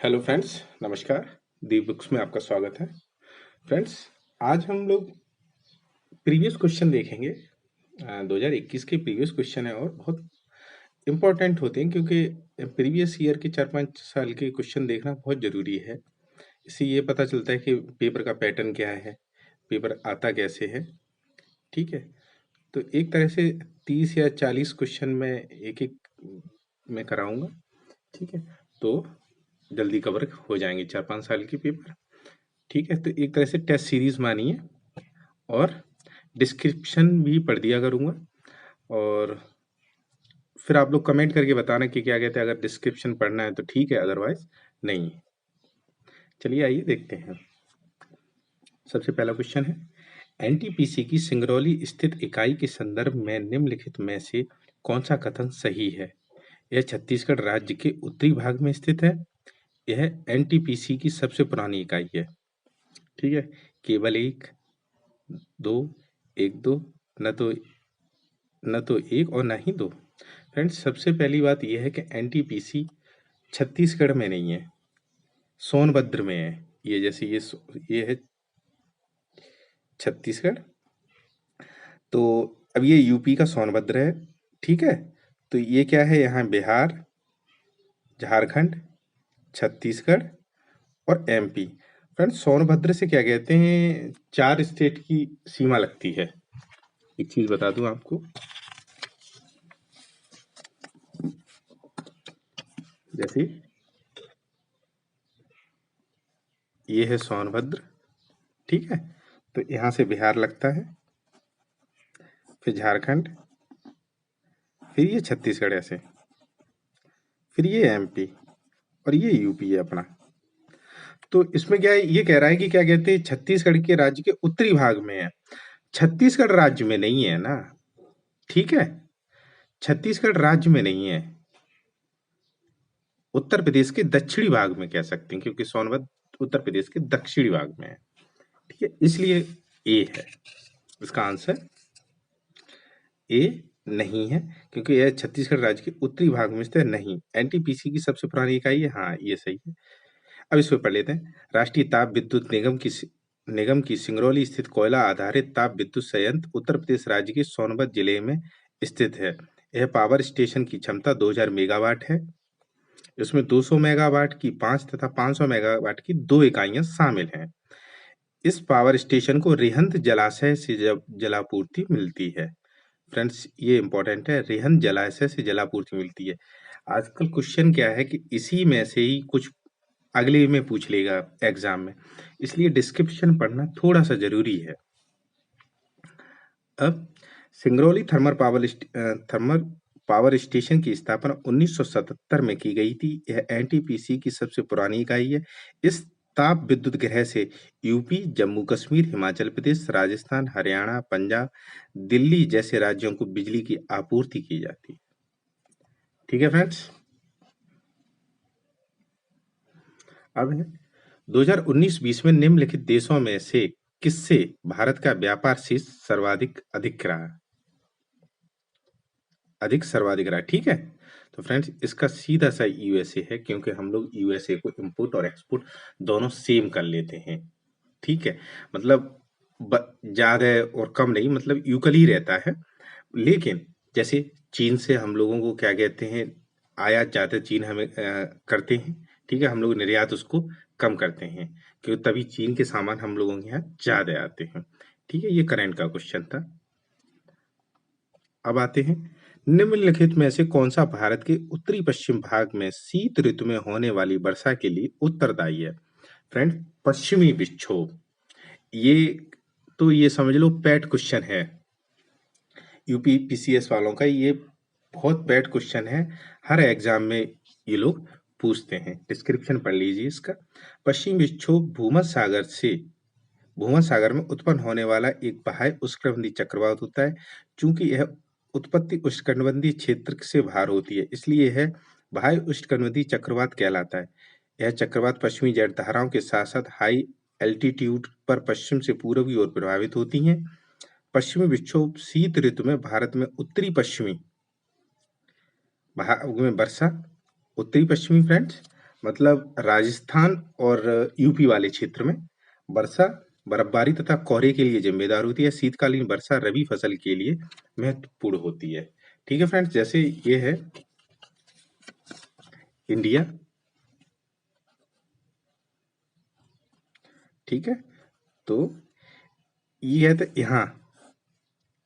Hello friends, नमस्कार। दी books में आपका स्वागत है। फ्रेंड्स, आज हम लोग प्रीवियस क्वेश्चन देखेंगे। 2021 के प्रीवियस क्वेश्चन है और बहुत इम्पोर्टेंट होते हैं क्योंकि प्रीवियस ईयर के 4-5 साल के क्वेश्चन देखना बहुत ज़रूरी है। इससे ये पता चलता है कि पेपर का पैटर्न क्या है, पेपर आता कैसे है। ठीक है, तो एक तरह से 30 या 40 क्वेश्चन में एक-एक मैं कराऊंगा। ठीक है, तो जल्दी कवर हो जाएंगे 4-5 साल के पेपर। ठीक है, तो एक तरह से टेस्ट सीरीज मानिए और डिस्क्रिप्शन भी पढ़ दिया करूँगा और फिर आप लोग कमेंट करके बताना कि क्या कहते हैं। अगर डिस्क्रिप्शन पढ़ना है तो ठीक है, अदरवाइज नहीं। चलिए आइए देखते हैं। सबसे पहला क्वेश्चन है, एनटीपीसी की सिंगरौली स्थित इकाई के संदर्भ में निम्नलिखित में से कौन सा कथन सही है? यह छत्तीसगढ़ राज्य के उत्तरी भाग में स्थित है। यह एनटीपीसी की सबसे पुरानी इकाई है। ठीक है, केवल एक, दो, एक दो, न तो एक और न ही दो। फ्रेंड्स, सबसे पहली बात यह है कि एनटीपीसी छत्तीसगढ़ में नहीं है, सोनभद्र में है। ये जैसे ये है छत्तीसगढ़, तो अब ये यूपी का सोनभद्र है। ठीक है, तो ये क्या है, यहाँ बिहार, झारखंड, छत्तीसगढ़ और एमपी। फ्रेंड्स, सोनभद्र से क्या कहते हैं, 4 स्टेट की सीमा लगती है। एक चीज बता दूं आपको, जैसे ये है सोनभद्र। ठीक है, तो यहाँ से बिहार लगता है, फिर झारखंड, फिर ये छत्तीसगढ़, ऐसे फिर ये एमपी और ये यूपी है अपना। तो इसमें क्या है, ये कह रहा है कि क्या कहते हैं, छत्तीसगढ़ के राज्य के उत्तरी भाग में है, छत्तीसगढ़ राज्य में नहीं है ना। ठीक है, छत्तीसगढ़ राज्य में नहीं है, उत्तर प्रदेश के दक्षिणी भाग में कह सकते हैं, क्योंकि सोनभद्र उत्तर प्रदेश के दक्षिणी भाग में है। ठीक है, इसलिए ए है इसका आंसर। ए नहीं है, क्योंकि यह छत्तीसगढ़ राज्य के उत्तरी भाग में स्थित नहीं। एनटीपीसी की सबसे पुरानी इकाई है, हाँ ये सही है। अब इसको पढ़ लेते हैं। राष्ट्रीय ताप विद्युत निगम की सिंगरौली स्थित कोयला आधारित ताप विद्युत संयंत्र उत्तर प्रदेश राज्य के सोनभद्र जिले में स्थित है। यह पावर स्टेशन की क्षमता 2000 मेगावाट है। इसमें 200 मेगावाट की 5 तथा 500 मेगावाट की 2 इकाइयां शामिल हैं। इस पावर स्टेशन को रिहंद जलाशय से जलापूर्ति मिलती है। फ्रेंड्स, ये इंपॉर्टेंट है, रिहंद जलाशय से जलापूर्ति मिलती है। आजकल क्वेश्चन क्या है कि इसी में से ही कुछ अगले में पूछ लेगा एग्जाम में, इसलिए डिस्क्रिप्शन पढ़ना थोड़ा सा जरूरी है। अब सिंगरौली थर्मल पावर स्टेशन की स्थापना 1977 में की गई थी। यह एनटीपीसी की सबसे पुरानी इकाई है। इस ताप विद्युत गृह से यूपी, जम्मू कश्मीर, हिमाचल प्रदेश, राजस्थान, हरियाणा, पंजाब, दिल्ली जैसे राज्यों को बिजली की आपूर्ति की जाती है। ठीक है फ्रेंड्स, अब है 2019-20 में निम्नलिखित देशों में से किससे भारत का व्यापार शीर्ष सर्वाधिक रहा। ठीक है, तो फ्रेंड्स, इसका सीधा सा यूएसए है, क्योंकि हम लोग यूएसए को इंपोर्ट और एक्सपोर्ट दोनों सेम कर लेते हैं। ठीक है, मतलब ज्यादा और कम नहीं, मतलब यूकल ही रहता है। लेकिन जैसे चीन से हम लोगों को क्या कहते हैं, आयात ज्यादा चीन हमें करते हैं। ठीक है, हम लोग निर्यात उसको कम करते हैं, क्योंकि तभी चीन के सामान हम लोगों के यहाँ ज्यादा आते हैं। ठीक है, ये करंट का क्वेश्चन था। अब आते हैं, निम्नलिखित में से कौन सा भारत के उत्तरी पश्चिम भाग में शीत ऋतु में होने वाली वर्षा के लिए उत्तरदायी है? फ्रेंड, पश्चिमी विक्षोभ, ये तो ये समझ लो पेट क्वेश्चन है यूपी पीसीएस वालों का। ये बहुत पेट क्वेश्चन है, हर एग्जाम में ये लोग पूछते हैं। डिस्क्रिप्शन पढ़ लीजिए इसका। पश्चिमी विक्षोभ भूमध्य सागर में उत्पन्न होने वाला एक बाह्य उष्णकटिबंधीय चक्रवात होता है। चूंकि यह उत्पत्ति उष्णकटिबंधीय क्षेत्र से बाहर होती है, इसलिए यह बाह्य उष्णकटिबंधीय चक्रवात कहलाता है। यह चक्रवात पश्चिमी जेट धाराओं के साथ साथ हाई एल्टीट्यूड पर पश्चिम से पूर्व की ओर प्रभावित होती हैं। पश्चिमी विक्षोभ शीत ऋतु में भारत में उत्तरी पश्चिमी भाग में वर्षा, उत्तरी पश्चिमी फ्रेंड्स मतलब राजस्थान और यूपी वाले क्षेत्र में वर्षा बर्फबारी तथा कोहरे के लिए जिम्मेदार होती है। शीतकालीन वर्षा रबी फसल के लिए महत्वपूर्ण होती है। ठीक है फ्रेंड्स, जैसे ये है इंडिया, ठीक है, तो ये है, तो यहाँ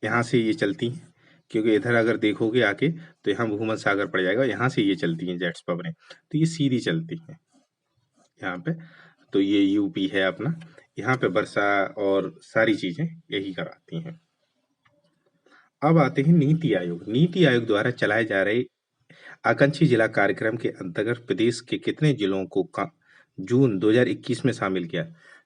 यहाँ से ये चलती हैं, क्योंकि इधर अगर देखोगे आके तो यहाँ भूमध्य सागर पड़ जाएगा, यहाँ से ये चलती हैं जेट्स पवनें, तो ये सीधी चलती हैं यहाँ पे। तो ये यूपी है अपना, यहाँ पे वर्षा और सारी चीजें यही कराती हैं। अब आते हैं नीति आयोग। नीति आयोग द्वारा चलाए जा रहे आकांक्षी जिला कार्यक्रम के अंतर्गत प्रदेश के कितने जिलों को जून 2021 में शामिल किया?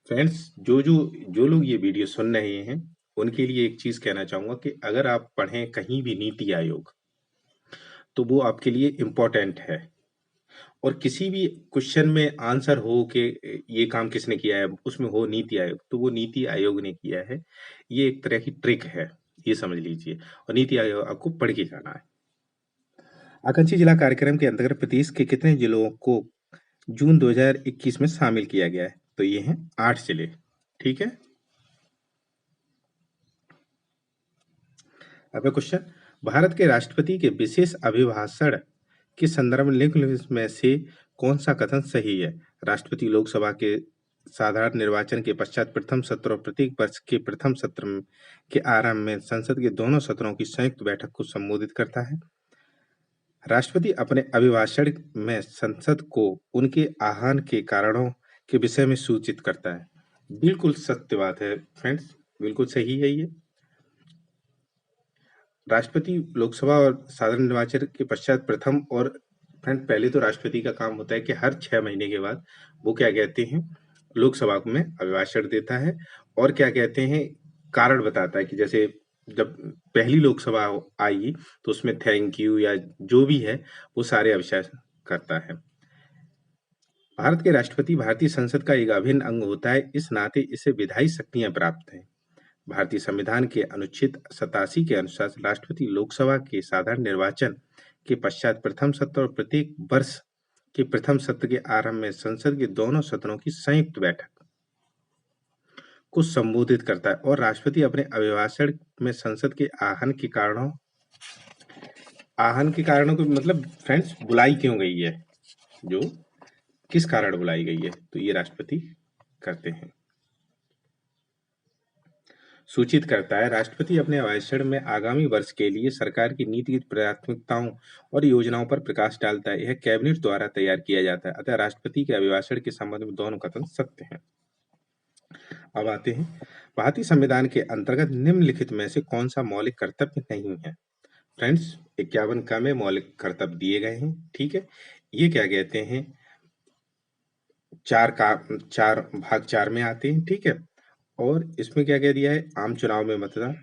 फ्रेंड्स, जो लोग ये वीडियो सुन रहे हैं उनके लिए एक चीज कहना चाहूंगा कि अगर आप पढ़ें कहीं भी नीति आयोग, तो वो आपके लिए इम्पोर्टेंट है। और किसी भी क्वेश्चन में आंसर हो कि ये काम किसने किया है, उसमें हो नीति आयोग, तो वो नीति आयोग ने किया है। ये एक तरह की ट्रिक है, ये समझ लीजिए। और नीति आयोग आपको पढ़ के जाना है। आकांक्षी जिला कार्यक्रम के अंतर्गत प्रदेश के कितने जिलों को जून 2021 में शामिल किया गया है? तो ये हैं 8 जिले। ठीक है, अब क्वेश्चन, भारत के राष्ट्रपति के विशेष अभिभाषण के संदर्भ में निम्नलिखित में से कौन सा कथन सही है? राष्ट्रपति लोकसभा के साधारण निर्वाचन के पश्चात प्रथम सत्र और प्रत्येक वर्ष के प्रथम सत्र के आरंभ में संसद के दोनों सत्रों की संयुक्त बैठक को संबोधित करता है। राष्ट्रपति अपने अभिभाषण में संसद को उनके आह्वान के कारणों के विषय में सूचित करता है। बिल्कुल सत्य बात है फ्रेंड्स, बिल्कुल सही है ये। राष्ट्रपति लोकसभा और साधारण निर्वाचन के पश्चात प्रथम, और फ्रेंड पहले तो राष्ट्रपति का काम होता है कि हर 6 महीने के बाद वो क्या कहते हैं, लोकसभा में अभिभाषण देता है और क्या कहते हैं, कारण बताता है कि जैसे जब पहली लोकसभा आई तो उसमें थैंक यू या जो भी है वो सारे अभिभाषण करता है। भारत के राष्ट्रपति भारतीय संसद का एक अभिन्न अंग होता है, इस नाते इसे विधायी शक्तियां प्राप्त हैं। भारतीय संविधान के अनुच्छेद 87 के अनुसार राष्ट्रपति लोकसभा के साधारण निर्वाचन के पश्चात प्रथम सत्र और प्रत्येक वर्ष के प्रथम सत्र के आरंभ में संसद के दोनों सदनों की संयुक्त बैठक को संबोधित करता है। और राष्ट्रपति अपने अभिभाषण में संसद के आहन के कारणों को, मतलब फ्रेंड्स बुलाई क्यों गई है, जो किस कारण बुलाई गई है, तो ये राष्ट्रपति करते हैं, सूचित करता है। राष्ट्रपति अपने अभिभाषण में आगामी वर्ष के लिए सरकार की नीतिगत प्राथमिकताओं और योजनाओं पर प्रकाश डालता है। यह कैबिनेट द्वारा तैयार किया जाता है, अतः राष्ट्रपति के अभिभाषण के संबंध में दोनों कथन सत्य हैं। अब आते हैं, भारतीय संविधान के अंतर्गत निम्नलिखित में से कौन सा मौलिक कर्तव्य नहीं है? फ्रेंड्स 51 का में मौलिक कर्तव्य दिए गए हैं। ठीक है, ये क्या कहते हैं, चार भाग 4 में आते हैं। ठीक है, और इसमें क्या कह दिया है, आम चुनाव में मतदान,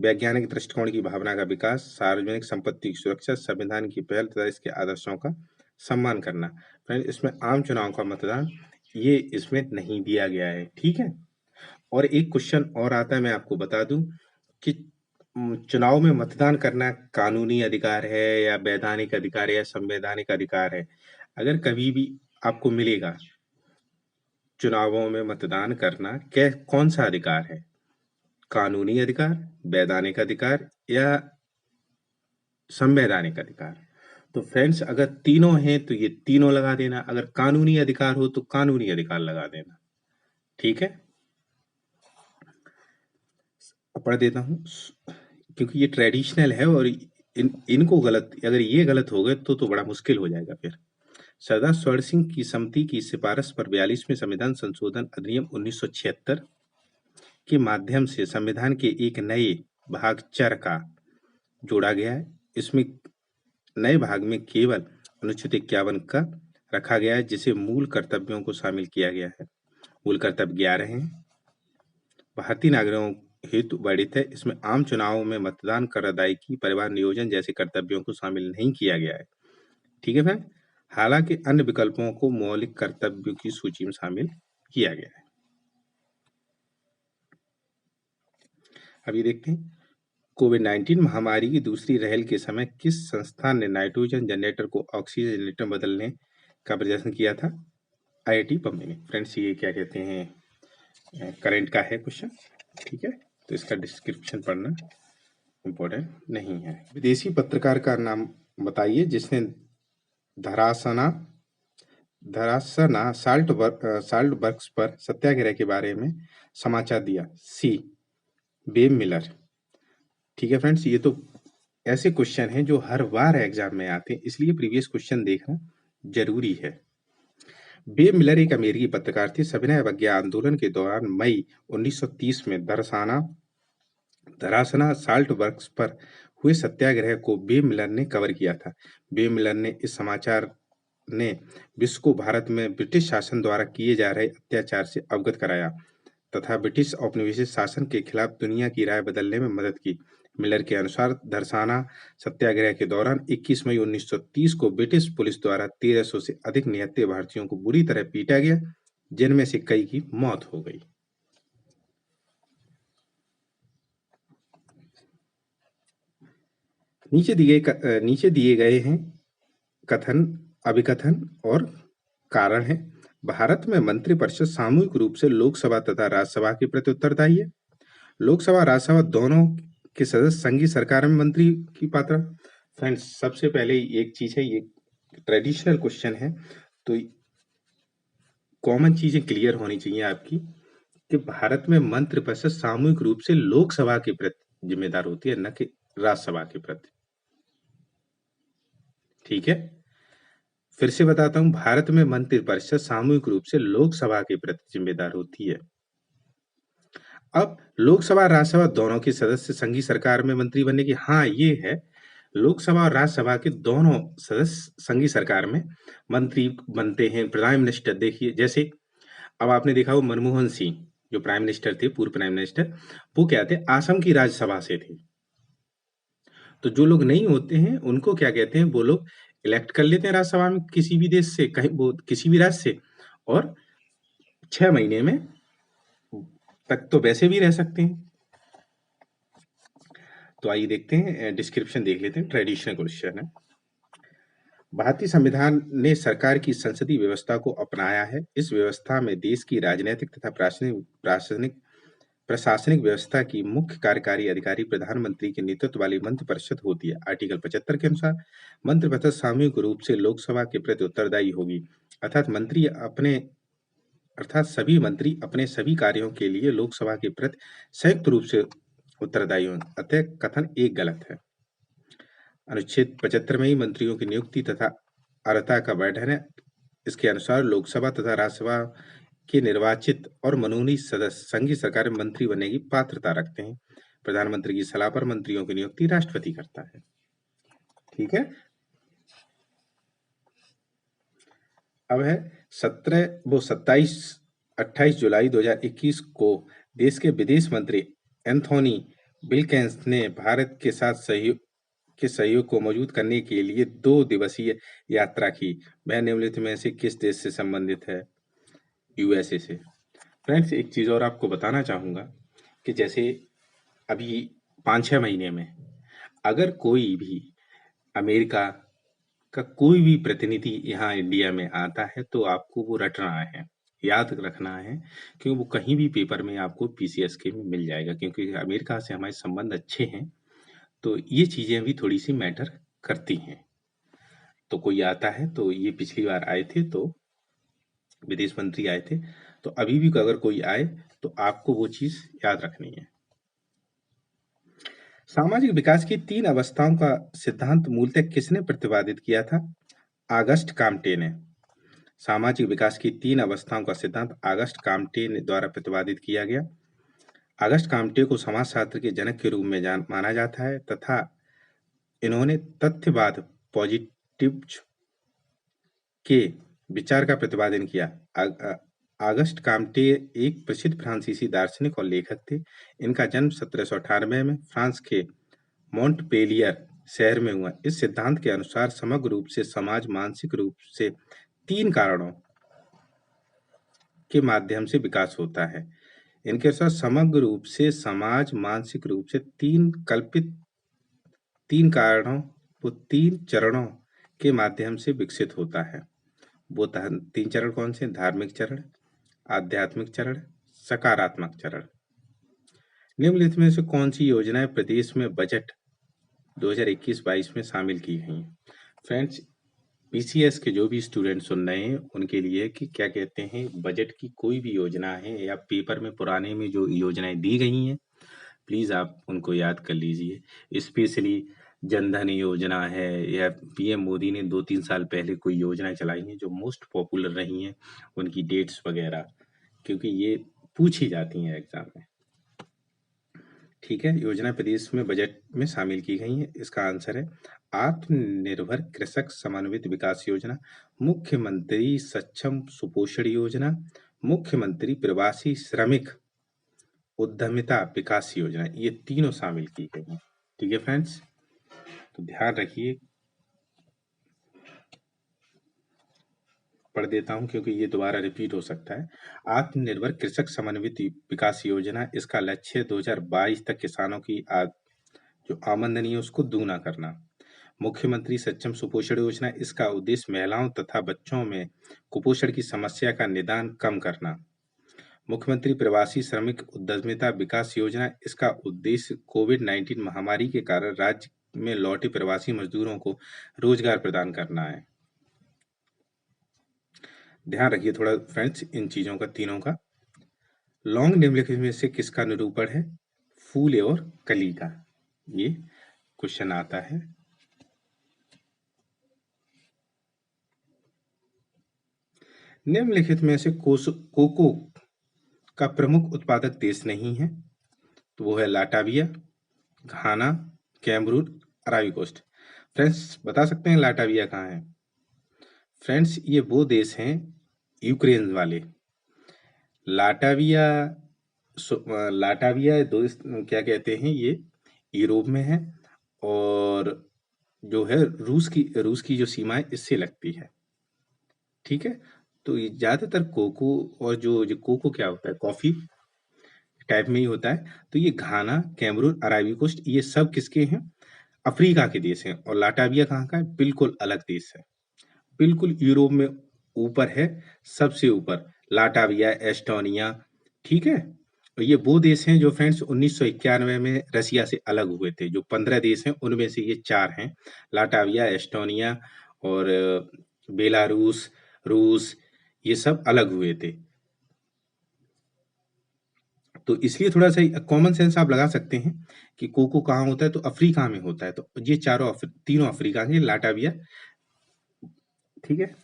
वैज्ञानिक दृष्टिकोण की भावना का विकास, सार्वजनिक संपत्ति की सुरक्षा, संविधान की पहल तथा इसके आदर्शों का सम्मान करना। फ्रेंड इसमें आम चुनाव का मतदान ये इसमें नहीं दिया गया है। ठीक है, और एक क्वेश्चन और आता है, मैं आपको बता दूं कि चुनाव में मतदान करना कानूनी अधिकार है या वैधानिक अधिकार है या संवैधानिक अधिकार है? अगर कभी भी आपको मिलेगा चुनावों में मतदान करना कौन सा अधिकार है, कानूनी अधिकार, वैधानिक अधिकार या संवैधानिक अधिकार? तो फ्रेंड्स अगर तीनों हैं तो ये तीनों लगा देना, अगर कानूनी अधिकार हो तो कानूनी अधिकार लगा देना। ठीक है, पढ़ देता हूं क्योंकि ये ट्रेडिशनल है और इनको गलत, अगर ये गलत हो गए तो बड़ा मुश्किल हो जाएगा फिर। सरदार स्वर्ण सिंह की समिति की सिफारिश पर 42वें संविधान संशोधन अधिनियम 1976 के माध्यम से संविधान के एक नए भाग 4 का जोड़ा गया है। इसमें नए भाग में केवल अनुच्छेद 51 का रखा गया है, जिसे मूल कर्तव्यों को शामिल किया गया है। मूल कर्तव्य 11 हैं, भारतीय नागरिकों हेतु वर्णित है। इसमें आम चुनावों में मतदान, कर अदायगी, परिवार नियोजन जैसे कर्तव्यों को शामिल नहीं किया गया है। ठीक है फ्रेंड, हालांकि अन्य विकल्पों को मौलिक कर्तव्यों की सूची में शामिल किया गया है। अब ये देखते हैं, कोविड-19 महामारी की दूसरी लहर के समय किस संस्थान ने नाइट्रोजन जनरेटर को ऑक्सीजन जनरेटर बदलने का प्रदर्शन किया था आईआईटी बम्बई ने। फ्रेंड्स ये क्या कहते हैं करंट का है क्वेश्चन, ठीक है, तो इसका डिस्क्रिप्शन पढ़ना इम्पोर्टेंट नहीं है। विदेशी पत्रकार का नाम बताइए जिसने धरासना धरासना साल्ट वर्क्स पर सत्याग्रह के बारे में समाचार दिया। सी बेम मिलर। ठीक है फ्रेंड्स, ये तो ऐसे क्वेश्चन हैं जो हर बार एग्जाम में आते हैं, इसलिए प्रीवियस क्वेश्चन देखना जरूरी है। बेम मिलर एक अमेरिकी पत्रकार थे। सविनय अवज्ञा आंदोलन के दौरान मई 1930 में धरासना साल्ट वर्क्स पर हुए सत्याग्रह को बेम मिलर ने कवर किया था। बेम मिलर ने इस समाचार ने विश्व को भारत में ब्रिटिश शासन द्वारा किए जा रहे अत्याचार से अवगत कराया तथा ब्रिटिश औपनिवेशिक शासन के खिलाफ दुनिया की राय बदलने में मदद की। मिलर के अनुसार धरसाना सत्याग्रह के दौरान 21 मई 1930 को ब्रिटिश पुलिस द्वारा 1300 से अधिक निहत्थे भारतीयों को बुरी तरह पीटा गया, जिनमें से कई की मौत हो गई। नीचे दिए गए हैं अभिकथन और कारण है। भारत में मंत्रिपरिषद सामूहिक रूप से लोकसभा तथा राज्यसभा के प्रति उत्तरदायी है। लोकसभा राज्यसभा दोनों के सदस्य संघीय सरकार में मंत्री की पात्र। फ्रेंड्स सबसे पहले एक चीज है, ये ट्रेडिशनल क्वेश्चन है तो कॉमन चीजें क्लियर होनी चाहिए आपकी कि भारत में मंत्रिपरिषद सामूहिक रूप से लोकसभा के प्रति जिम्मेदार होती है, न कि राज्यसभा के प्रति। ठीक है, फिर से बताता हूं, भारत में मंत्रिपरिषद सामूहिक रूप से लोकसभा के प्रति जिम्मेदार होती है। अब लोकसभा राज्यसभा दोनों के सदस्य संघीय सरकार में मंत्री बनने की, हाँ ये है, लोकसभा और राज्यसभा के दोनों सदस्य संघीय सरकार में मंत्री बनते हैं। प्राइम मिनिस्टर देखिए, जैसे अब आपने देखा हो मनमोहन सिंह जो प्राइम मिनिस्टर थे, पूर्व प्राइम मिनिस्टर, वो क्या थे, असम की राज्यसभा से थे। तो जो लोग नहीं होते हैं उनको क्या कहते हैं, वो लोग इलेक्ट कर लेते हैं राज्यसभा में किसी भी देश से, कहीं वो किसी भी राज्य से, और 6 महीने में तक तो वैसे भी रह सकते हैं। तो आइए देखते हैं, डिस्क्रिप्शन देख लेते हैं। ट्रेडिशनल क्वेश्चन है। भारतीय संविधान ने सरकार की संसदीय व्यवस्था को अपनाया है। इस व्यवस्था में देश की राजनीतिक तथा प्रशासनिक व्यवस्था की मुख्य कार्यकारी अधिकारी प्रधानमंत्री के नेतृत्व वाली मंत्रिपरिषद होती है। आर्टिकल 75 के अनुसार मंत्रिपरिषद सामूहिक रूप से लोकसभा के प्रति उत्तरदायी होगी, अर्थात सभी मंत्री अपने सभी कार्यों के लिए लोकसभा के प्रति संयुक्त रूप से उत्तरदायी होंगे। अतः कथन एक गलत है। अनुच्छेद 75 में ही मंत्रियों की नियुक्ति तथा अर्हता का वर्णन है। इसके अनुसार लोकसभा तथा राज्यसभा के निर्वाचित और मनोनीत सदस्य संघीय सरकार में मंत्री बनने की पात्रता रखते हैं। प्रधानमंत्री की सलाह पर मंत्रियों की नियुक्ति राष्ट्रपति करता है। ठीक है, अब है 28 जुलाई 2021 को देश के विदेश मंत्री एंथोनी ब्लिंकन ने भारत के साथ सहयोग को मजबूत करने के लिए 2 दिवसीय यात्रा की। वह निम्नलिखित में से किस देश से संबंधित है? यूएसए से। फ्रेंड्स एक चीज और आपको बताना चाहूंगा कि जैसे अभी 5-6 महीने में अगर कोई भी अमेरिका का कोई भी प्रतिनिधि यहाँ इंडिया में आता है तो आपको वो रटना है, याद रखना है, क्योंकि वो कहीं भी पेपर में आपको पीसीएस के में मिल जाएगा, क्योंकि अमेरिका से हमारे संबंध अच्छे हैं, तो ये चीजें भी थोड़ी सी मैटर करती हैं। तो कोई आता है, तो ये पिछली बार आए थे तो विदेश मंत्री आए थे, तो अभी भी अगर कोई आए तो आपको वो चीज याद रखनी है। सामाजिक विकास की 3 अवस्थाओं का सिद्धांत मूलतः किसने प्रतिपादित किया था? ऑगस्ट काम्टे ने। सामाजिक विकास की 3 अवस्थाओं का सिद्धांत ऑगस्ट काम्टे द्वारा प्रतिपादित किया गया। ऑगस्ट काम्टे को समाजशास्त्र के जनक के रूप में माना जाता है तथा इन्होंने तथ्यवाद पॉजिटिव्स के विचार का प्रतिपादन किया। ऑगस्ट काम्टे एक प्रसिद्ध फ्रांसीसी दार्शनिक और लेखक थे। इनका जन्म 1798 में फ्रांस के मोंटपेलियर शहर में हुआ। इस सिद्धांत के अनुसार समग्र रूप से समाज मानसिक रूप से 3 कारणों के माध्यम से विकास होता है। इनके अनुसार समग्र रूप से समाज मानसिक रूप से 3 कारणों व 3 चरणों के माध्यम से विकसित होता है। वो 3 चरण कौन से? धार्मिक चरण, आध्यात्मिक चरण, सकारात्मक चरण। निम्नलिखित में से कौन सी योजनाएं प्रदेश में बजट 2021-22 में शामिल की गई हैं? फ्रेंड्स, पीसीएस के जो भी स्टूडेंट सुन रहे हैं उनके लिए कि क्या कहते हैं, बजट की कोई भी योजना है या पेपर में पुराने में जो योजनाएं दी गई हैं, प्लीज आप उनको याद कर लीजिए। स्पेशली जनधन योजना है या पीएम मोदी ने 2-3 साल पहले कोई योजनाएं चलाई हैं जो मोस्ट पॉपुलर रही हैं, उनकी डेट्स वगैरह, क्योंकि ये पूछी जाती हैं एग्जाम में। ठीक है, योजना प्रदेश में बजट में शामिल की गई है। इसका आंसर है आत्मनिर्भर कृषक समन्वित विकास योजना, मुख्यमंत्री सक्षम सुपोषण योजना, मुख्यमंत्री प्रवासी श्रमिक उद्यमिता विकास योजना, ये तीनों शामिल की गई हैं। ठीक है फ्रेंड्स, तो ध्यान रखिए। पढ़ देता हूं क्योंकि ये दोबारा रिपीट हो सकता है। आत्मनिर्भर कृषक समन्वित विकास योजना, इसका लक्ष्य 2022 तक किसानों की जो आमदनी है उसको दूना करना। मुख्यमंत्री सक्षम सुपोषण योजना, इसका उद्देश्य महिलाओं तथा बच्चों में कुपोषण की समस्या का निदान कम करना। मुख्यमंत्री प्रवासी श्रमिक उद्यमिता विकास योजना, इसका उद्देश्य कोविड-19 महामारी के कारण राज्य में लौटे प्रवासी मजदूरों को रोजगार प्रदान करना है। ध्यान रखिए थोड़ा फ्रेंड्स इन चीजों का, तीनों का। लॉन्ग निम्नलिखित में से किसका निरूपण है? फूल और कली का, ये क्वेश्चन आता है। निम्नलिखित में से कोको का प्रमुख उत्पादक देश नहीं है, तो वो है लाटाविया, घाना, कैमरून, अरावी कोस्ट। फ्रेंड्स बता सकते हैं लाटाविया कहाँ है? फ्रेंड्स ये वो देश हैं यूक्रेन वाले। लाटाविया लाटाविया दोस्त क्या कहते हैं, ये यूरोप में है और जो है रूस की जो सीमा है इससे लगती है। ठीक है, तो ये ज्यादातर कोको और जो कोको क्या होता है, कॉफी टाइप में ही होता है। तो ये घाना, कैमरून, अरावी कोस्ट, ये सब किसके हैं? अफ्रीका के देश हैं। और लाटाविया कहाँ का है? बिल्कुल अलग देश है, बिल्कुल यूरोप में ऊपर है, सबसे ऊपर लाटाविया, एस्टोनिया। ठीक है, और ये वो देश हैं जो फ्रेंड्स 1991 में रसिया से अलग हुए थे। जो 15 देश हैं उनमें से ये 4 हैं, लाटाविया, एस्टोनिया और बेलारूस, रूस, ये सब अलग हुए थे। तो इसलिए थोड़ा सा कॉमन सेंस आप लगा सकते हैं कि कोको कहाँ होता है, तो अफ्रीका में होता है। तो ये तीनों अफ्रीका के, लाटाविया। ठीक है,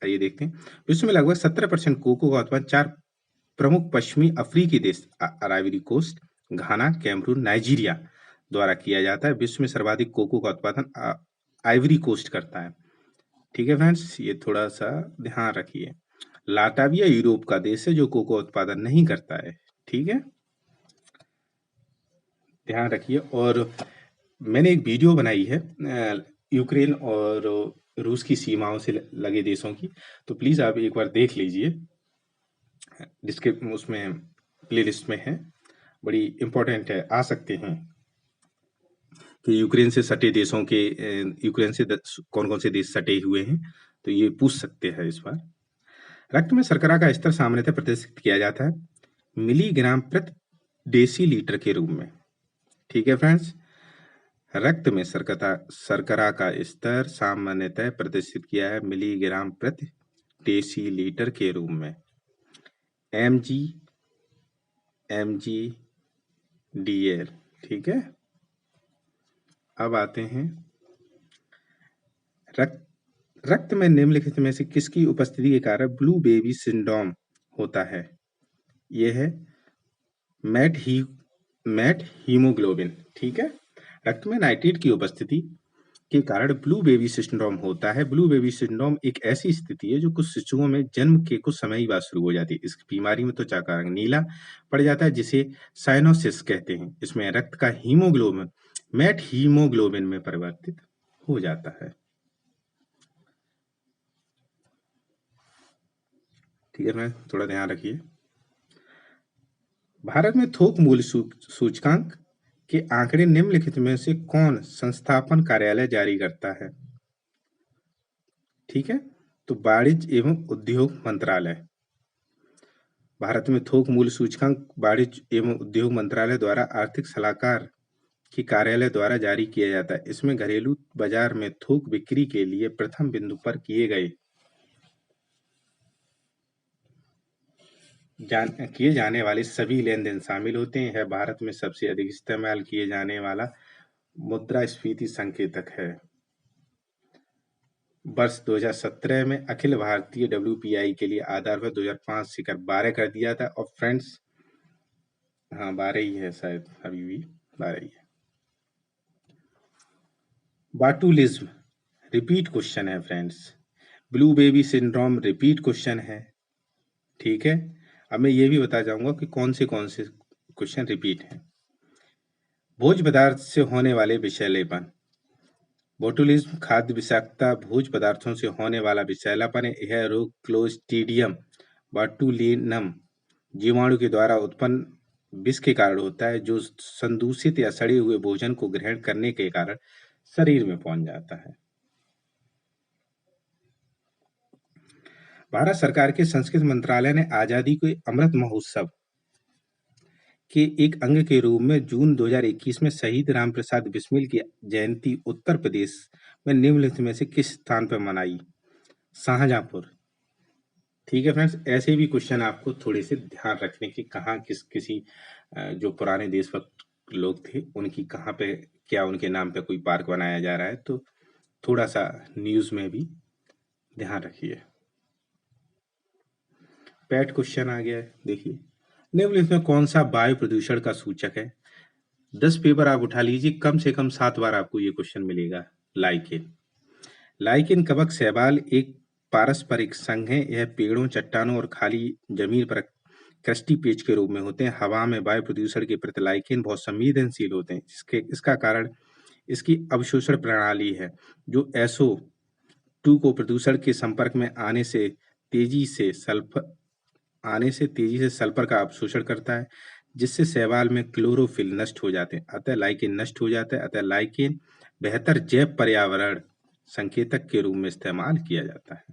आइए देखते हैं। विश्व में लगभग 17% कोको का उत्पादन 4 प्रमुख पश्चिमी अफ्रीकी देश आइवरी कोस्ट, घाना, कैमरून, नाइजीरिया द्वारा किया जाता है। विश्व में सर्वाधिक कोको का उत्पादन आइवरी कोस्ट करता है। ठीक है फ्रेंड्स, ये थोड़ा सा ध्यान रखिए। लाटाविया यूरोप का देश है जो कोको उत्पादन नहीं करता है। ठीक है, ध्यान रखिए। और मैंने एक वीडियो बनाई है यूक्रेन और रूस की सीमाओं से लगे देशों की, तो प्लीज आप एक बार देख लीजिए, डिस्क्रिप्शन उसमें प्लेलिस्ट में है, बड़ी इंपॉर्टेंट है। आ सकते हैं कि यूक्रेन से सटे देशों के, यूक्रेन से कौन कौन से देश सटे हुए हैं, तो ये पूछ सकते हैं इस बार। रक्त में शर्करा का स्तर सामान्यतः प्रदर्शित किया जाता है मिलीग्राम प्रति डेसीलीटर के रूप में। ठीक है फ्रेंड्स, रक्त में शर्करा का स्तर सामान्यतः प्रदर्शित किया है मिलीग्राम प्रति डेसीलीटर के रूप में, mg mg/dl। ठीक है, अब आते हैं रक्त में निम्नलिखित में से किसकी उपस्थिति के कारण ब्लू बेबी सिंड्रोम होता है? यह है मैट हीमोग्लोबिन। ठीक है, रक्त में नाइट्रेट की उपस्थिति के कारण ब्लू बेबी सिंड्रोम होता है। ब्लू बेबी सिंड्रोम एक ऐसी स्थिति है जो कुछ शिशुओं में जन्म के कुछ समय ही बाद शुरू हो जाती है। इस बीमारी में त्वचा का रंग नीला पड़ जाता है जिसे साइनोसिस कहते हैं। इसमें रक्त का हीमोग्लोबिन मैट हीमोग्लोबिन में परिवर्तित हो जाता है। ठीक है, मैं थोड़ा ध्यान रखिए। भारत में थोक मूल्य सूचकांक के आंकड़े निम्नलिखित में से कौन संस्थापन कार्यालय जारी करता है? ठीक है, तो वाणिज्य एवं उद्योग मंत्रालय। भारत में थोक मूल्य सूचकांक वाणिज्य एवं उद्योग मंत्रालय द्वारा आर्थिक सलाहकार के कार्यालय द्वारा जारी किया जाता है। इसमें घरेलू बाजार में थोक बिक्री के लिए प्रथम बिंदु पर किए जाने वाले सभी लेन देन शामिल होते हैं। यह भारत में सबसे अधिक इस्तेमाल किए जाने वाला मुद्रास्फीति संकेतक है। वर्ष 2017 में अखिल भारतीय WPI के लिए आधार पर 2005 शिखर 12 कर दिया था। और फ्रेंड्स, हाँ 12 ही है शायद, अभी भी 12 ही है। बाटुलिज्म रिपीट क्वेश्चन है friends. Blue baby syndrome repeat question है। ठीक है, अब मैं ये भी बता जाऊंगा कि कौन से क्वेश्चन रिपीट हैं। भोज्य पदार्थ से होने वाले विषैलेपन। बोटुलिज्म खाद्य विषाक्तता भोज्य पदार्थों से होने वाला विषैलापन है। यह रोग क्लोस्ट्रीडियम बोटुलिनम जीवाणु के द्वारा उत्पन्न विष के कारण होता है, जो संदूषित या सड़े हुए भोजन को ग्रहण करने के कारण शरीर में पहुंच जाता है। भारत सरकार के संस्कृति मंत्रालय ने आजादी के अमृत महोत्सव के एक अंग के रूप में जून 2021 में शहीद राम प्रसाद बिस्मिल की जयंती उत्तर प्रदेश में निम्नलिखित में से किस स्थान पर मनाई? शाहजहांपुर। ठीक है फ्रेंड्स, ऐसे भी क्वेश्चन आपको थोड़े से ध्यान रखने की, कहाँ किसी जो पुराने देशभक्त लोग थे उनकी कहाँ पे, क्या उनके नाम पे कोई पार्क बनाया जा रहा है, तो थोड़ा सा न्यूज में भी ध्यान रखिए। पैट क्वेश्चन आ गया है, देखिए निम्नलिखित में कौन सा वायु प्रदूषण का सूचक है? 10 पेपर आप उठा लीजिए, कम से कम 7 बार आपको ये क्वेश्चन मिलेगा। लाइकेन। लाइकेन कवक शैवाल एक पारस्परिक संघ है। यह पेड़ों, चट्टानों और खाली जमीन पर क्रस्टी पेच के रूप में होते हैं। हवा में वायु प्रदूषण के प्रति लाइकेन बहुत संवेदनशील होते हैं। इसका कारण इसकी अवशोषण प्रणाली है, जो SO2 को प्रदूषण के संपर्क में आने से तेजी से सल्फर का अवशोषण करता है, जिससे शैवाल में क्लोरोफिल नष्ट हो जाते हैं। अतः लाइकेन नष्ट हो जाता है। अतः लाइकेन बेहतर जैव पर्यावरण संकेतक के रूप में इस्तेमाल किया जाता है।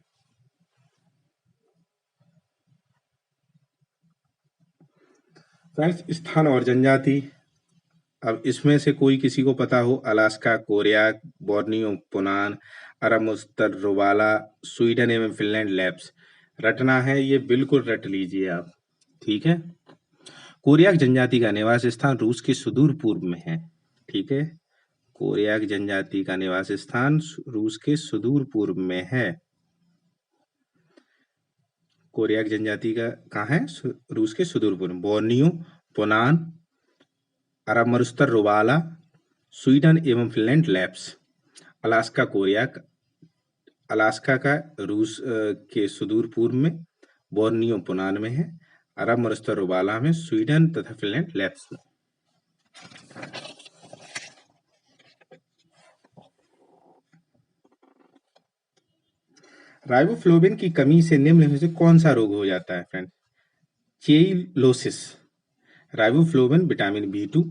फ्रेंड्स, स्थान और जनजाति, अब इसमें से कोई किसी को पता हो? अलास्का, कोरियाक, बोर्नियो, पुनान, अरब मुस्तर, रोवाला, स्वीडन एवं फिनलैंड लैब्स। रटना है, ये बिल्कुल रट लीजिए आप। ठीक है, कोरियाक जनजाति का निवास स्थान रूस के सुदूर पूर्व में है। ठीक है, कोरियाक जनजाति का निवास स्थान रूस के सुदूर पूर्व में है। कोरियाक जनजाति का कहाँ है? रूस के सुदूर पूर्व। बोर्नियो, पुनान, अरब मरुस्तर, रोवाला, स्वीडन एवं फिनलैंड लैब्स। अलास्का, कोरियाक अलास्का का रूस के सुदूर पूर्व में, बोर्नियो पुनान में है, अरब मरुस्तर रोवाला में, स्वीडन तथा फिनलैंड लैब्स में। राइबोफ्लोविन की कमी से निम्नलिखित में से कौन सा रोग हो जाता है फ्रेंड? चेइलोसिस। राइबोफ्लोविन विटामिन B2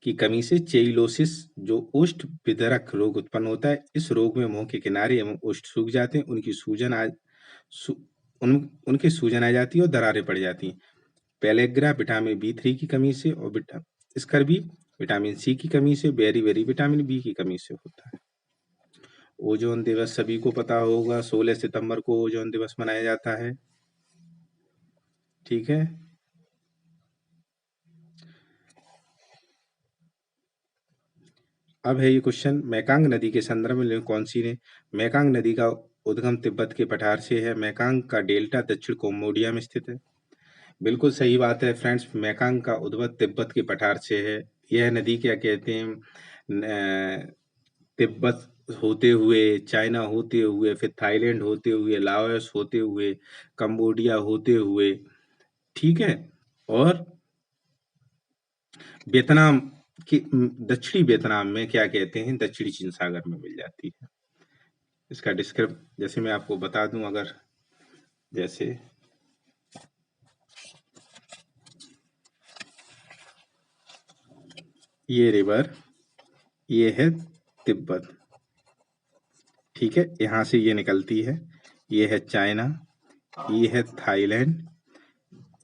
की कमी से चेइलोसिस जो ओष्ठ विदरक रोग उत्पन्न होता है। इस रोग में मुंह के किनारे एवं ओष्ठ सूख जाते हैं, उनके सूजन आ जाती है और दरारें पड़ जाती हैं। पेलेग्रा विटामिन B3 की कमी से, और स्कर्वी विटामिन C की कमी से, बेरी विटामिन B की कमी से होता है। ओजोन दिवस सभी को पता होगा, 16 सितंबर को ओजोन दिवस मनाया जाता है। ठीक है, अब है ये क्वेश्चन, मैकांग नदी के संदर्भ में कौन सी ने? मैकांग नदी का उद्गम तिब्बत के पठार से है। मैकांग का डेल्टा दक्षिण कंबोडिया में स्थित है। बिल्कुल सही बात है फ्रेंड्स, मैकांग का उद्भव तिब्बत के पठार से है। यह नदी क्या कहते हैं, तिब्बत होते हुए, चाइना होते हुए, फिर थाईलैंड होते हुए, लाओस होते हुए, कंबोडिया होते हुए, ठीक है, और वियतनाम के दक्षिणी वियतनाम में क्या कहते हैं, दक्षिणी चीन सागर में मिल जाती है। इसका डिस्क्रिप जैसे मैं आपको बता दूं, अगर जैसे ये रिवर, ये है तिब्बत, ठीक है, यहाँ से ये निकलती है, ये है चाइना, ये है थाईलैंड,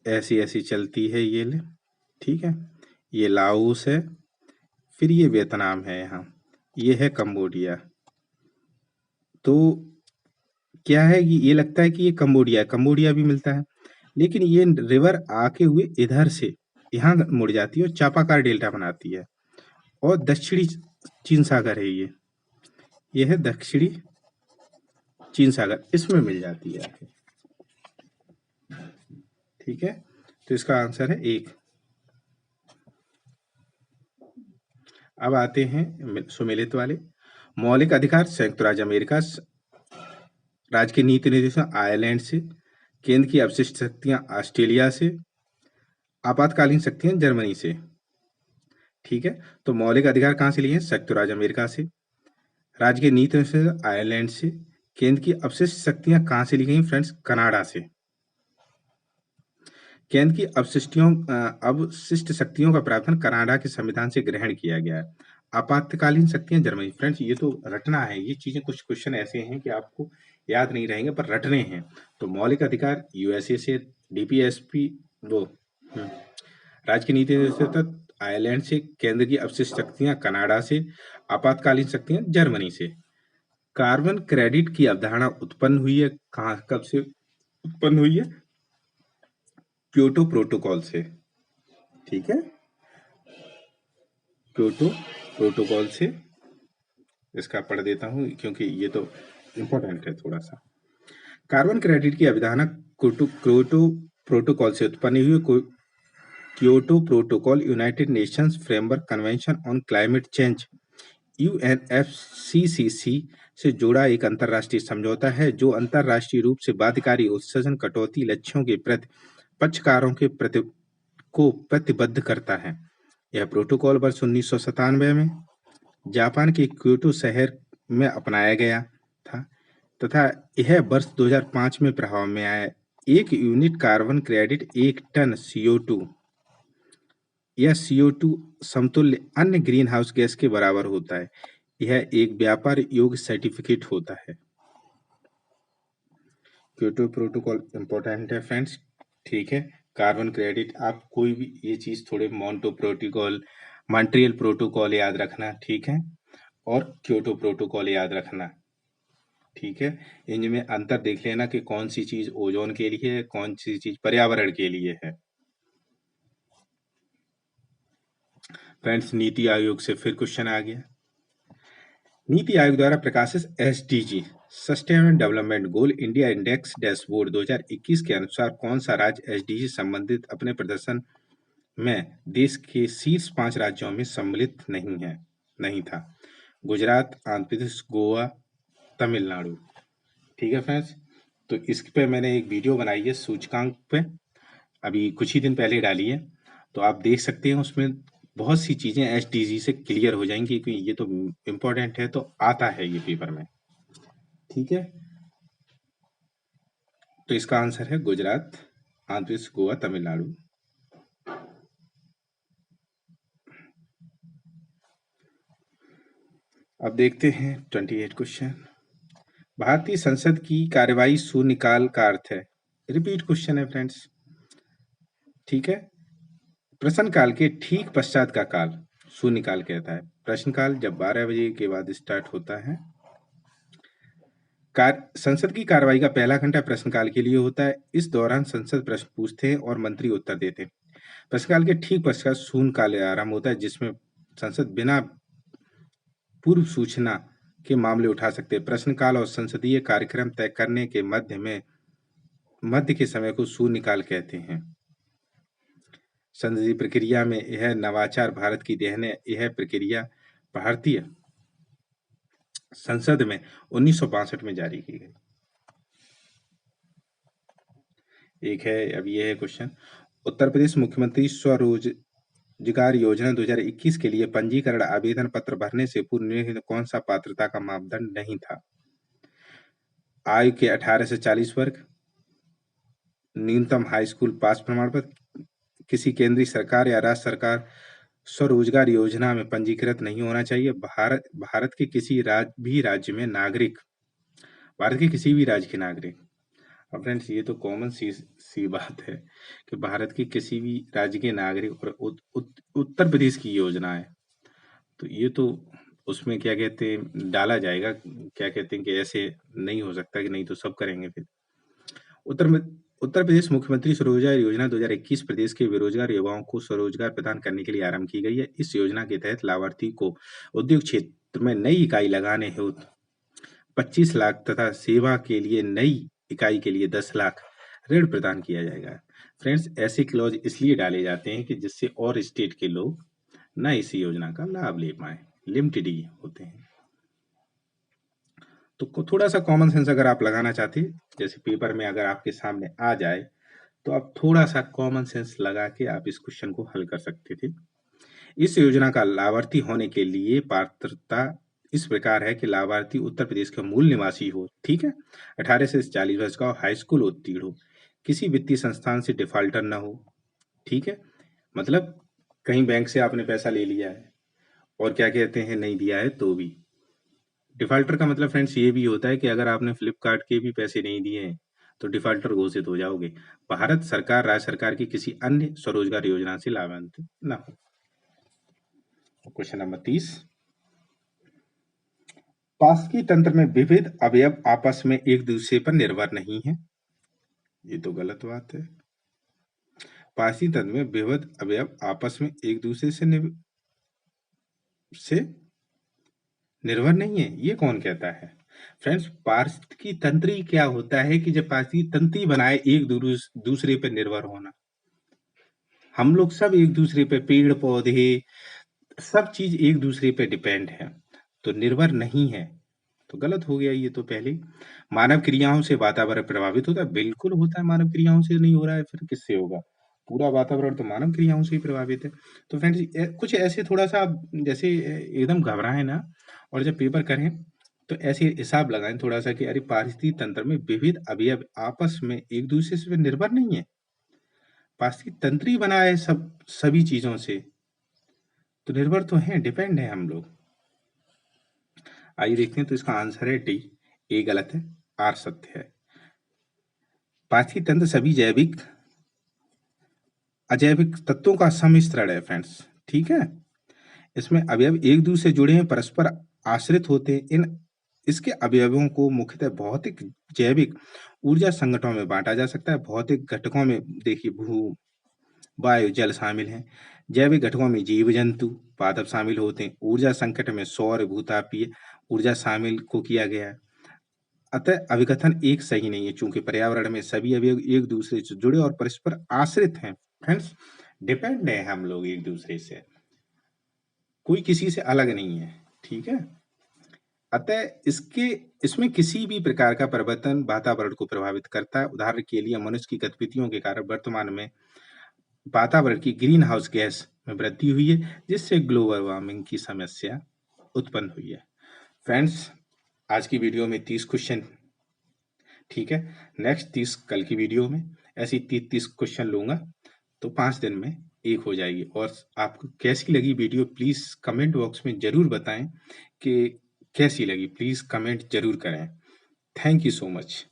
ऐसी ऐसी चलती है ये ले, ठीक है। ये लाओस है, फिर ये वियतनाम है, यहाँ ये है कंबोडिया। तो क्या है कि ये लगता है कि ये कंबोडिया है, कंबोडिया भी मिलता है, लेकिन ये रिवर आके हुए इधर से यहाँ मुड़ जाती है और चापाकार डेल्टा बनाती है, और दक्षिणी चीन सागर है ये है दक्षिणी चीन सागर, इसमें मिल जाती है आके, ठीक है। तो इसका आंसर है एक। अब आते हैं सुमेलित वाले। मौलिक अधिकार संयुक्त राज्य अमेरिका राज्य के नीति निर्देशन आयरलैंड से, केंद्र की अवशिष्ट शक्तियां ऑस्ट्रेलिया से, आपातकालीन शक्तियां जर्मनी से, ठीक है। तो मौलिक अधिकार कहाँ से लिए हैं? संयुक्त राज्य अमेरिका से, राज्य के नीति निर्देशन आयरलैंड से, केंद्र की अवशिष्ट शक्तियां कहाँ से ली गई फ्रेंड्स? कनाडा से। केंद्र की अवशिष्ट शक्तियों का प्रावधान कनाडा के संविधान से ग्रहण किया गया है। आपातकालीन शक्तियां जर्मनी। फ्रेंड्स ये तो रटना है, ये चीजें कुछ क्वेश्चन ऐसे हैं कि आपको याद नहीं रहेंगे पर रटने हैं। तो मौलिक अधिकार यूएसए से, डीपीएसपी वो राज्य की नीति निर्देशक आयरलैंड से, केंद्र की अवशिष्ट शक्तियां कनाडा से, आपातकालीन शक्तियां जर्मनी से। कार्बन क्रेडिट की अवधारणा उत्पन्न हुई है कहाँ, कब से उत्पन्न हुई है? क्योटो प्रोटोकॉल से, ठीक है, क्योटो प्रोटोकॉल से। इसका पढ़ देता हूँ क्योंकि ये तो इम्पोर्टेंट है थोड़ा सा। कार्बन क्रेडिट की अवधारणा क्योटो प्रोटोकॉल से उत्पन्न हुई। Kyoto protocol United Nations framework convention on climate change UNFCCC से जुड़ा एक अंतर्राष्ट्रीय समझौता है जो अंतर्राष्ट्रीय रूप से बाध्यकारी उत्सर्जन कटौती लक्ष्यों के प्रति पक्षकारों के को प्रतिबद्ध करता है। यह प्रोटोकॉल वर्ष 1997 में जापान के क्योटो शहर में अपनाया गया था तथा यह वर्ष 2005 में प्रभाव में आया। एक unit carbon credit 1 ton CO2 या CO2 समतुल्य अन्य ग्रीन हाउस गैस के बराबर होता है। यह एक व्यापार योग्य सर्टिफिकेट होता है। क्योटो प्रोटोकॉल इंपॉर्टेंट है फ्रेंड्स, ठीक है। कार्बन क्रेडिट आप कोई भी ये चीज थोड़े मॉन्टो प्रोटोकॉल, मॉन्ट्रियल प्रोटोकॉल याद रखना, ठीक है, और क्योटो प्रोटोकॉल याद रखना, ठीक है। इनमें अंतर देख लेना कि कौन सी चीज ओजोन के लिए है, कौन सी चीज पर्यावरण के लिए है। फ्रेंड्स नीति आयोग से फिर क्वेश्चन आ गया। नीति आयोग द्वारा प्रकाशित SDG sustainable development goal India index dashboard 2021 के अनुसार कौन सा राज्य SDG संबंधित अपने प्रदर्शन में देश के शीर्ष 5 राज्यों में सम्मिलित नहीं था? गुजरात, आंध्र प्रदेश, गोवा, तमिलनाडु, ठीक है फ्रेंड्स। तो इस पे मैंने एक वीडियो बनाई है सूचकांक पे, अभी कुछ ही दिन पहले डाली है, तो आप देख सकते हैं। उसमें बहुत सी चीजें SDG से क्लियर हो जाएंगी क्योंकि ये तो इम्पोर्टेंट है, तो आता है ये पेपर में, ठीक है। तो इसका आंसर है गुजरात, आंध्र प्रदेश, गोवा, तमिलनाडु। अब देखते हैं 28 क्वेश्चन। भारतीय संसद की कार्यवाही शून्यकाल का अर्थ है? रिपीट क्वेश्चन है फ्रेंड्स, ठीक है। प्रश्नकाल के ठीक पश्चात का काल शून्यकाल कहता है। प्रश्नकाल जब 12 बजे के बाद स्टार्ट होता है। संसद की कार्यवाही का पहला घंटा प्रश्नकाल के लिए होता है। इस दौरान संसद प्रश्न पूछते हैं और मंत्री उत्तर देते हैं। प्रश्नकाल के ठीक पश्चात शून्यकाल आरंभ होता है जिसमें संसद बिना पूर्व सूचना के मामले उठा सकते हैं। प्रश्नकाल और संसदीय कार्यक्रम तय करने के मध्य के समय को शून्यकाल कहते हैं। संसदीय प्रक्रिया में यह नवाचार भारत की देन है। यह प्रक्रिया भारतीय संसद में 1962 में जारी की गई। एक है, अब ये है क्वेश्चन। उत्तर प्रदेश मुख्यमंत्री स्वरोजगार योजना 2021 के लिए पंजीकरण आवेदन पत्र भरने से पूर्व निम्नलिखित कौन सा पात्रता का मापदंड नहीं था? आयु के 18 से 40 वर्ग, न्यूनतम हाई स्कूल पास प्रमाण पत्र, किसी केंद्रीय सरकार या राज्य सरकार स्वरोजगार योजना में पंजीकृत नहीं होना चाहिए, भारत के किसी राज्य में नागरिक भारत के किसी भी राज्य के नागरिक। अब फ्रेंड्स ये तो कॉमन सी बात है कि भारत के किसी भी राज्य के नागरिक और उत्तर प्रदेश की योजना है, तो ये तो उसमें क्या कहते हैं डाला जाएगा, क्या कहते हैं कि ऐसे नहीं हो सकता कि नहीं तो सब करेंगे फिर। उत्तर में उत्तर प्रदेश मुख्यमंत्री स्वरोजगार योजना 2021 प्रदेश के बेरोजगार युवाओं को स्वरोजगार प्रदान करने के लिए आरंभ की गई है। इस योजना के तहत लाभार्थी को उद्योग क्षेत्र में नई इकाई लगाने हेतु 25 लाख तथा सेवा के लिए नई इकाई के लिए 10 लाख ऋण प्रदान किया जाएगा। फ्रेंड्स ऐसे क्लॉज इसलिए डाले जाते हैं कि जिससे और स्टेट के लोग ना इस योजना का लाभ ले पाए, लिमिटेड ही होते हैं। तो थोड़ा सा कॉमन सेंस अगर आप लगाना चाहते, जैसे पेपर में अगर आपके सामने आ जाए तो आप थोड़ा सा कॉमन सेंस लगा के आप इस क्वेश्चन को हल कर सकते थे। इस योजना का लाभार्थी होने के लिए पात्रता इस प्रकार है कि लाभार्थी उत्तर प्रदेश का मूल निवासी हो, ठीक है, 18 से 40 वर्ष का हो, हाई स्कूल उत्तीर्ण हो, किसी वित्तीय संस्थान से डिफॉल्टर ना हो, ठीक है, मतलब कहीं बैंक से आपने पैसा ले लिया है और क्या कहते हैं नहीं दिया है तो भी। डिफॉल्टर का मतलब फ्रेंड्स ये भी होता है कि अगर आपने फ्लिपकार्ट के भी पैसे नहीं दिए हैं तो डिफॉल्टर घोषित हो जाओगे। भारत सरकार, राज्य सरकार की किसी अन्य स्वरोजगार योजना से लाभान्वित ना हो। क्वेश्चन नंबर 30, पारस्परिक तंत्र में विविध अवयव आपस में एक दूसरे पर निर्भर नहीं है, ये तो गलत बात है। पारस्परिक तंत्र में विविध अवयव आपस में एक दूसरे से निर्भर नहीं है, ये कौन कहता है? फ्रेंड्स पारस्परिक तंत्र ही क्या होता है कि जब पारस्परिक तंत्र ही बनाए एक दूसरे पर निर्भर होना। हम लोग सब एक दूसरे पे, पेड़ पौधे सब चीज एक दूसरे पे डिपेंड है, तो निर्भर नहीं है, तो गलत हो गया ये तो पहले। मानव क्रियाओं से वातावरण प्रभावित होता है, बिल्कुल होता है, मानव क्रियाओं से नहीं हो रहा है फिर किससे होगा? पूरा वातावरण तो मानव क्रियाओं से ही प्रभावित है। तो फ्रेंड्स कुछ ऐसे थोड़ा सा जैसे एकदम घबराए ना, और जब पेपर करें तो ऐसे हिसाब लगाएं थोड़ा सा कि अरे पारिस्थितिक तंत्र में विविध अवयव आपस में एक दूसरे से निर्भर नहीं है, पारिस्थितिक तंत्र ही बना है सब सभी चीजों से, तो निर्भर तो है, डिपेंड है हम लोग। आइए देखते हैं, तो इसका आंसर है डी, ए गलत है, आर सत्य है। पारिस्थितिक तंत्र सभी जैविक अजैविक तत्वों का सम्मिश्रण है फ्रेंड्स, ठीक है। इसमें अवयव एक दूसरे से जुड़े हैं, परस्पर आश्रित होते हैं। इन इसके अवयवों को मुख्यतः भौतिक जैविक ऊर्जा संगठनों में बांटा जा सकता है। भौतिक घटकों में देखिए भू, वायु, जल शामिल हैं। जैविक घटकों में जीव जंतु, पादप शामिल होते हैं। ऊर्जा संकट में सौर, भूतापीय ऊर्जा शामिल को किया गया है। अतः अभिकथन एक सही नहीं है, चूंकि पर्यावरण में सभी अवयव एक दूसरे से जुड़े और परस्पर आश्रित हैं। फ्रेंड्स डिपेंड है हम लोग एक दूसरे से, कोई किसी से अलग नहीं है, ठीक है। अतः इसमें किसी भी प्रकार का परिवर्तन वातावरण को प्रभावित करता है। उदाहरण के लिए मनुष्य की गतिविधियों के कारण वर्तमान में वातावरण की ग्रीन हाउस गैस में वृद्धि हुई है, जिससे ग्लोबल वार्मिंग की समस्या उत्पन्न हुई है। फ्रेंड्स आज की वीडियो में 30 क्वेश्चन, ठीक है, नेक्स्ट 30 कल की वीडियो में ऐसी 30 क्वेश्चन लूंगा, तो 5 दिन में एक हो जाएगी। और आपको कैसी लगी वीडियो प्लीज कमेंट बॉक्स में जरूर बताएं कि कैसी लगी, प्लीज कमेंट जरूर करें। Thank you so much.